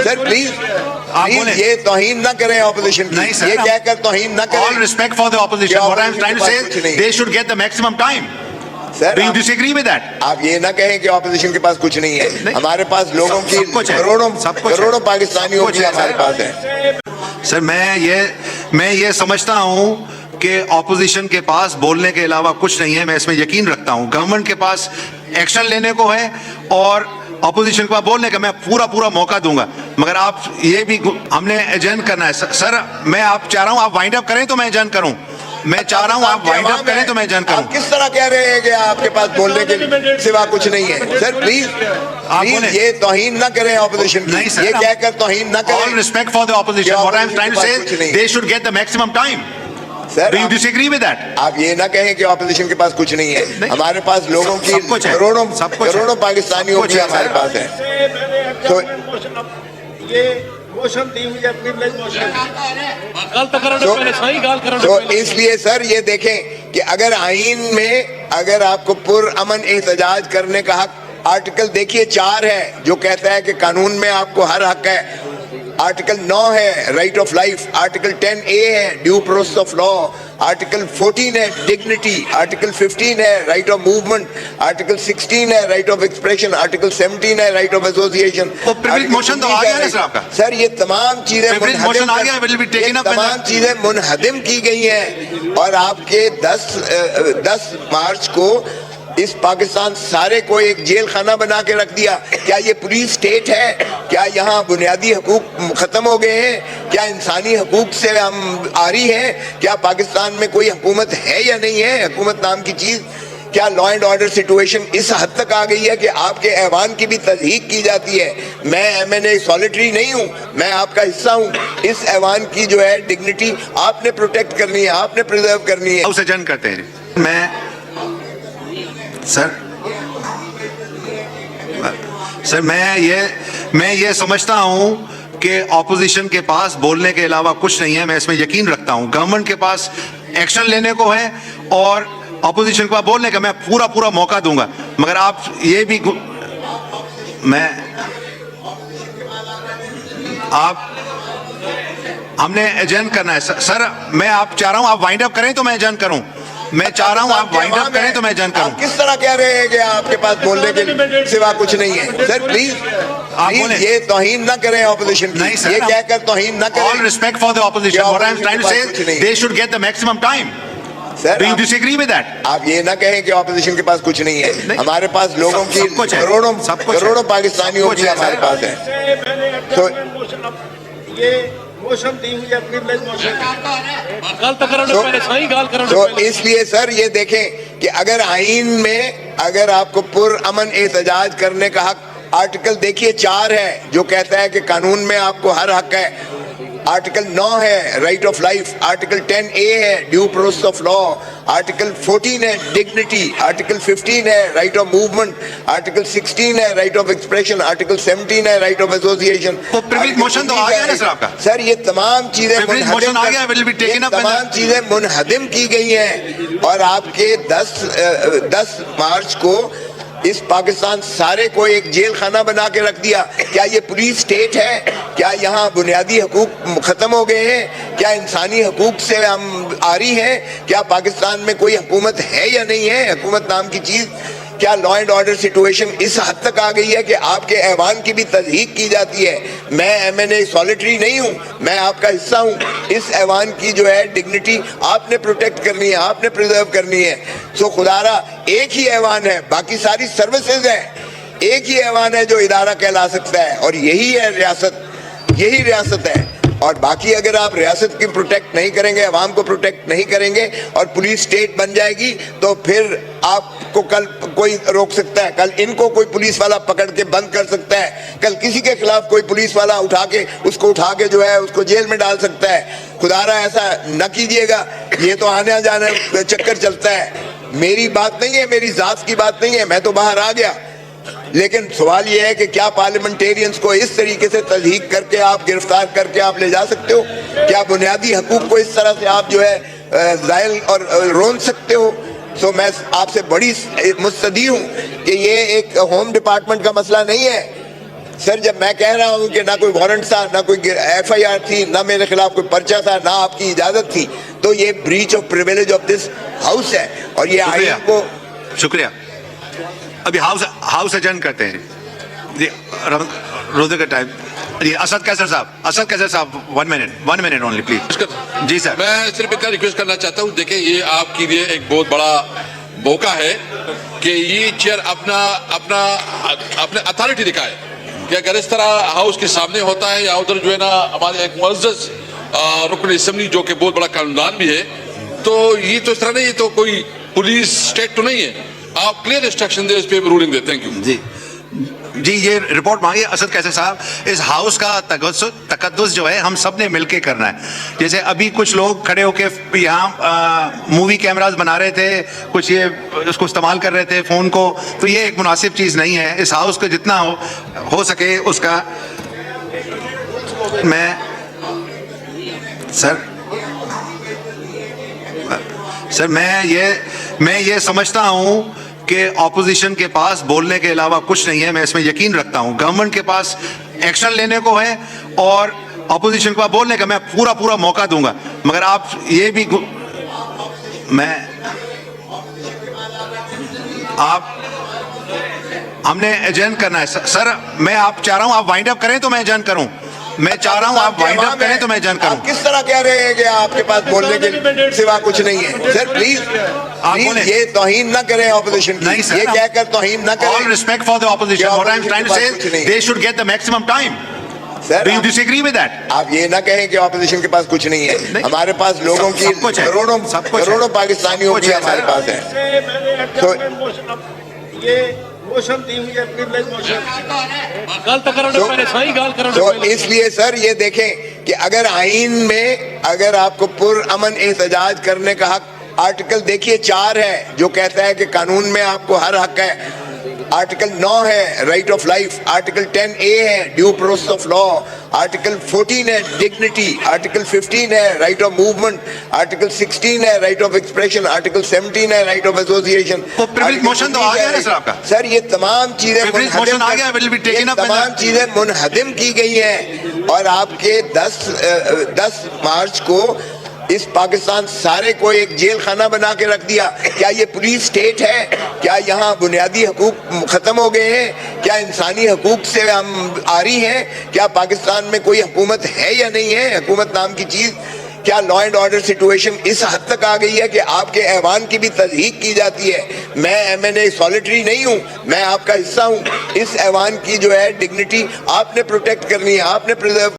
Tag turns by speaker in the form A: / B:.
A: Sir please ये तौहीन ना करें ऑपोजिशन की, ये कहकर तौहीन ना करें।
B: All respect for the opposition. What I am trying to say is they should get the maximum time.
A: Sir
B: Do you disagree with that?
A: आप ये ना कहें कि ऑपोजिशन के पास कुछ नहीं है। हमारे पास लोगों की करोड़ों पाकिस्तानियों की हमारे पास है।
B: सर मैं ये समझता हूं कि ऑपोजिशन के पास बोलने के अलावा कुछ नहीं है। मैं इसमें यकीन रखता हूं गवर्नमेंट के पास एक्शन लेने को है और ऑपोजिशन को बोलने का मैं पूरा मौका दूंगा। मगर आप ये भी हमने एजेंड करना है। सर मैं आप चाह रहा हूं आप वाइंड अप करें तो मैं एजेंड करूं। मैं चाह रहा हूं आप वाइंड अप करें तो मैं एजेंड करूं।
A: आप किस तरह कह रहे हैं कि आपके पास बोलने के सिवा कुछ नहीं है? सर प्लीज ये तौहीन ना करें ऑपोजिशन की, ये कहकर तौहीन ना करें।
B: All respect for the opposition. What I am trying to say is they should get the maximum time.
A: Sir
B: Do you disagree with that?
A: आप ये ना कहें कि ऑपोजिशन के पास कुछ नहीं है। हमारे पास लोगों की करोड़ों पाकिस्तानियों की हमारे पास है। तो
C: ये मोशन दी हुई अपनी
A: तो इसलिए सर ये देखें कि अगर आईन में अगर आपको पुरअमन एहतजाज करने का हक, आर्टिकल देखिए 4 है जो कहता है कि कानून में आपको हर हक है। आर्टिकल 9 है right of life, article 10A है due process of law, article 14 है डिग्निटी, आर्टिकल 15 है राइट ऑफ मूवमेंट, आर्टिकल 16 है राइट ऑफ एक्सप्रेशन, आर्टिकल 17 है राइट ऑफ एसोसिएशन।
B: मोशन तो आ गया ना सर आपका।
A: सर ये तमाम चीजें मुनहदिम की गई हैं और आपके 10 मार्च को इस पाकिस्तान सारे को एक जेल खाना बना के रख दिया। क्या ये पुलिस स्टेट है? क्या यहाँ बुनियादी हकूक खत्म हो गए हैं? क्या इंसानी हकूक से हम आरी हैं? क्या पाकिस्तान में कोई हुकूमत है या नहीं है? हुकूमत नाम की चीज, क्या लॉ एंड ऑर्डर सिचुएशन इस हद तक आ गई है कि आपके ऐवान की भी तस्दीक की जाती है? मैं MNA सॉलिटरी नहीं हूँ, मैं आपका हिस्सा हूँ। इस ऐवान की जो है डिग्निटी आपने प्रोटेक्ट करनी है, आपने प्रिजर्व करनी है।
B: उसे जन करते हैं। सर मैं ये समझता हूं कि ऑपोजिशन के पास बोलने के अलावा कुछ नहीं है। मैं इसमें यकीन रखता हूं गवर्नमेंट के पास एक्शन लेने को है और ऑपोजिशन को बोलने का मैं पूरा मौका दूंगा। मगर आप ये भी हमने एजेंड करना है। सर मैं आप चाह रहा हूं आप वाइंड अप करें तो मैं एजेंड करूं। मैं चाह रहा हूं आप वाइंड अप करें तो मैं एजेंड करूं।
A: आप किस तरह कह रहे हैं कि आपके पास बोलने के सिवा कुछ नहीं है? सर प्लीज ये तौहीन ना करें ऑपोजिशन की, ये कहकर तौहीन ना करें।
B: All respect for the opposition. What I am trying to say is they should get the maximum time.
A: Sir
B: Do you disagree with that?
A: आप ये ना कहें कि ऑपोजिशन के पास कुछ नहीं है। हमारे पास लोगों की करोड़ों पाकिस्तानियों की हमारे पास है। तो
C: ये मोशन दी हुई अपनी
A: तो इसलिए सर ये देखें कि अगर आईन में अगर आपको पुरअमन एहतजाज करने का हक, आर्टिकल देखिए 4 है जो कहता है कि कानून में आपको हर हक है। आर्टिकल 9 है right of life, article 10A है due process of law, article 14 है डिग्निटी, आर्टिकल 15 है राइट ऑफ मूवमेंट, आर्टिकल 16 है राइट ऑफ एक्सप्रेशन, आर्टिकल 17 है राइट ऑफ एसोसिएशन।
B: मोशन तो आ गया ना सर आपका।
A: सर ये तमाम चीजें मुनहदिम की गई हैं और आपके 10 मार्च को इस पाकिस्तान सारे को एक जेल खाना बना के रख दिया। क्या ये पुलिस स्टेट है? क्या यहाँ बुनियादी हकूक खत्म हो गए हैं? क्या इंसानी हकूक से हम आरी हैं? क्या पाकिस्तान में कोई हुकूमत है या नहीं है? हुकूमत नाम की चीज, क्या लॉ एंड ऑर्डर सिचुएशन इस हद तक आ गई है कि आपके ऐवान की भी तस्दीक की जाती है? मैं MNA सॉलिटरी नहीं हूँ, मैं आपका हिस्सा हूँ। इस ऐवान की जो है डिग्निटी आपने प्रोटेक्ट करनी है, आपने प्रिजर्व करनी है। सो खुदारा एक ही ऐवान है, बाकी सारी सर्विसेज है। एक ही ऐवान है जो इदारा कहला सकता है और यही है रियासत, यही रियासत है। और बाकी अगर आप रियासत की प्रोटेक्ट नहीं करेंगे, अवाम को प्रोटेक्ट नहीं करेंगे और पुलिस स्टेट बन जाएगी तो फिर आपको कल कोई रोक सकता है, कल इनको कोई पुलिस वाला पकड़ के बंद कर सकता है, कल किसी के खिलाफ कोई पुलिस वाला उठा के जो है उसको जेल में डाल सकता है। खुदारा ऐसा न कीजिएगा, ये तो आने जाने चक्कर चलता है। मेरी बात नहीं है, मेरी जात की बात नहीं है, मैं तो बाहर आ गया। लेकिन सवाल यह है कि क्या पार्लियामेंटेरियंस को इस तरीके से तस्दीक करके आप गिरफ्तार करके आप ले जा सकते हो? क्या बुनियादी हकूक को इस तरह से आप जो है जायल और रोन सकते हो? सो मैं आपसे बड़ी मुस्तदी हूँ कि ये एक होम डिपार्टमेंट का मसला नहीं है, सर जब मैं कह रहा हूं कि ना कोई वारंट था, ना कोई FIR थी, ना मेरे खिलाफ कोई पर्चा था, ना आपकी इजाजत थी, तो ये breach of privilege of this house है और ये आइन को।
B: शुक्रिया। अभी हाउस एडजर्न करते हैं जी। रोजे का टाइम जी। असद कैसर साहब 1 मिनट ओनली प्लीज। जी सर।
D: मैं सिर्फ इतना रिक्वेस्ट करना चाहता हूँ, देखिए ये आपके लिए एक बहुत बड़ा मौका है कि ये चेयर अपने अथॉरिटी दिखाए कि अगर इस तरह हाउस के सामने होता है या उधर जो है ना हमारे एक मुअज़्ज़ज़ रुकन असेंबली जो कि बहुत बड़ा कानूनदान भी है, तो ये तो इस तरह नहीं, ये तो कोई पुलिस स्टेट तो नहीं है। आप क्लियर इंस्ट्रक्शन दे, इस पे रूलिंग दे। थैंक यू
B: जी। ये रिपोर्ट मांगी असद कैसर साहब। इस हाउस का तकद्दुस जो है हम सब ने मिलके करना है। जैसे अभी कुछ लोग खड़े होके यहाँ मूवी कैमरास बना रहे थे, कुछ ये उसको इस्तेमाल कर रहे थे फ़ोन को, तो ये एक मुनासिब चीज़ नहीं है। इस हाउस को जितना हो सके उसका मैं सर मैं ये समझता हूँ कि ऑपोजिशन के पास बोलने के अलावा कुछ नहीं है। मैं इसमें यकीन रखता हूं। गवर्नमेंट के पास एक्शन लेने को है और ऑपोजिशन को बोलने का मैं पूरा मौका दूंगा, मगर आप ये भी हमने एजेंट करना है सर। मैं आप चाह रहा हूं आप वाइंड अप करें तो मैं एजेंट करूं। मैं चाह रहा हूं आप वाइंड अप करें तो मैं एजेंट करूं।
A: आप किस तरह कह रहे हैं कि आपके पास बोलने के सिवा कुछ नहीं है? सर प्लीज ये तौहीन ना करें ऑपोजिशन की।
B: नहीं सर,
A: ये कहकर तौहीन ना करें।
B: All respect for the opposition, what I am trying to say they should get the maximum time.
A: Sir
B: do you disagree with that?
A: आप ये ना कहें कि ऑपोजिशन के पास कुछ नहीं है। हमारे पास लोगों की करोड़ों पाकिस्तानियों की हमारे पास है। तो
C: ये मोशन दी हुई है प्रिविलेज मोशन।
A: तो इसलिए सर ये देखें कि अगर आइन में अगर आपको पुरअमन एहतजाज करने का हक, आर्टिकल देखिए 4 है जो कहता है कि कानून में आपको हर हक है। आर्टिकल 9 है right of life, article 10A है due process of law, article 14 है डिग्निटी, आर्टिकल 15 है राइट ऑफ मूवमेंट, आर्टिकल 16 है राइट ऑफ एक्सप्रेशन, आर्टिकल 17 है राइट ऑफ एसोसिएशन।
B: तो प्रिविलेज मोशन तो आ गया ना सर आपका?
A: सर ये तमाम चीजें मुनहदिम की गई हैं और आपके 10 मार्च को इस पाकिस्तान सारे को एक जेल खाना बना के रख दिया। क्या ये पुलिस स्टेट है? क्या यहाँ बुनियादी हकूक खत्म हो गए हैं? क्या इंसानी हकूक से हम आरी हैं? क्या पाकिस्तान में कोई हुकूमत है या नहीं है? हुकूमत नाम की चीज, क्या लॉ एंड ऑर्डर सिचुएशन इस हद तक आ गई है कि आपके ऐवान की भी तस्दीक की जाती है? मैं MNA सॉलिटरी नहीं हूँ, मैं आपका हिस्सा हूँ। इस ऐवान की जो है डिग्निटी आपने प्रोटेक्ट करनी है, आपने प्रिजर्व